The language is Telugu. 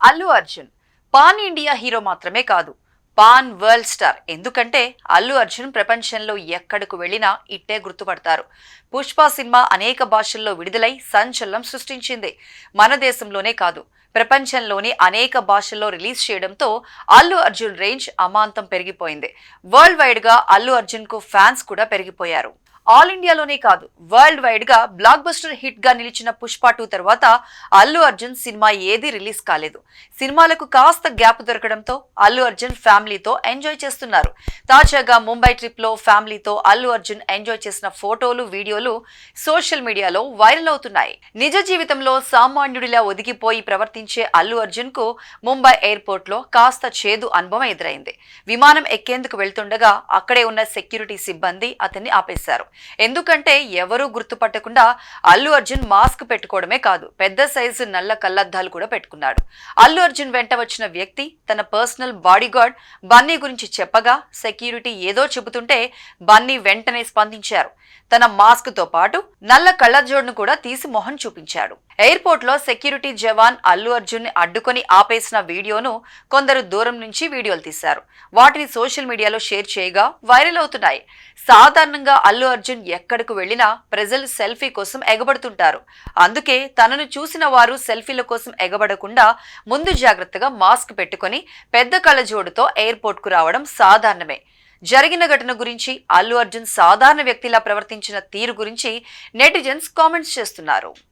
Allu Arjun pan India hero మాత్రమే కాదు, పాన్ వరల్డ్ స్టార్. ఎందుకంటే అల్లు అర్జున్ ప్రపంచంలో ఎక్కడకు వెళ్ళినా ఇట్టే గుర్తుపడతారు. పుష్ప సినిమా అనేక భాషల్లో విడుదలై సంచలనం సృష్టించింది. మన దేశంలోనే కాదు, ప్రపంచంలోని అనేక భాషల్లో రిలీజ్ చేయడంతో అల్లు అర్జున్ రేంజ్ అమాంతం పెరిగిపోయింది. వరల్డ్ వైడ్ గా అల్లు అర్జున్ కు ఫ్యాన్స్ కూడా పెరిగిపోయారు. ఆల్ ఇండియాలోనే కాదు, వరల్డ్ వైడ్ గా బ్లాక్ బస్టర్ హిట్ గా నిలిచిన పుష్ప 2 తర్వాత అల్లు అర్జున్ సినిమా ఏదీ రిలీజ్ కాలేదు. సినిమాలకు కాస్త గ్యాప్ దొరకడంతో అల్లు అర్జున్ ఫ్యామిలీతో ఎంజాయ్ చేస్తున్నారు. తాజాగా ముంబై ట్రిప్ లో ఫ్యామిలీతో అల్లు అర్జున్ ఎంజాయ్ చేసిన ఫోటోలు, వీడియోలు సోషల్ మీడియాలో వైరల్ అవుతున్నాయి. నిజ జీవితంలో సామాన్యుడిలా ఒదిగిపోయి ప్రవర్తించే అల్లు అర్జున్ కు ముంబై ఎయిర్పోర్ట్ లో కాస్త చేదు అనుభవం ఎదురైంది. విమానం ఎక్కేందుకు వెళ్తుండగా అక్కడే ఉన్న సెక్యూరిటీ సిబ్బంది అతన్ని ఆపేశారు. ఎందుకంటే ఎవరూ గుర్తుపట్టకుండా అల్లు అర్జున్ మాస్క్ పెట్టుకోవడమే కాదు, పెద్ద సైజు నల్ల కళ్లద్దాలు కూడా పెట్టుకున్నాడు. అల్లు అర్జున్ వెంట వచ్చిన వ్యక్తి తన పర్సనల్ బాడీగార్డ్ బన్నీ గురించి చెప్పగా సెక్యూరిటీ ఏదో చెబుతుంటే బన్నీ వెంటనే స్పందించారు. తన మాస్క్ తో పాటు నల్ల కళ్లజోడును కూడా తీసి మొహం చూపించాడు. ఎయిర్పోర్ట్ లో సెక్యూరిటీ జవాన్ అల్లు అర్జున్ ని అడ్డుకొని ఆపేసిన వీడియోను కొందరు దూరం నుంచి వీడియోలు తీశారు. వాటిని సోషల్ మీడియాలో షేర్ చేయగా వైరల్ అవుతున్నాయి. సాధారణంగా అల్లు అర్జున్ ఎక్కడికి వెళ్లినా ప్రజలు సెల్ఫీ కోసం ఎగబడుతుంటారు. అందుకే తనను చూసిన వారు సెల్ఫీల కోసం ఎగబడకుండా ముందు జాగ్రత్తగా మాస్క్ పెట్టుకుని పెద్ద కళ్లజోడుతో ఎయిర్పోర్ట్ కు రావడం సాధారణమే. జరిగిన ఘటన గురించి, అల్లు అర్జున్ సాధారణ వ్యక్తిలా ప్రవర్తించిన తీరు గురించి నెటిజన్స్ కామెంట్స్ చేస్తున్నారు.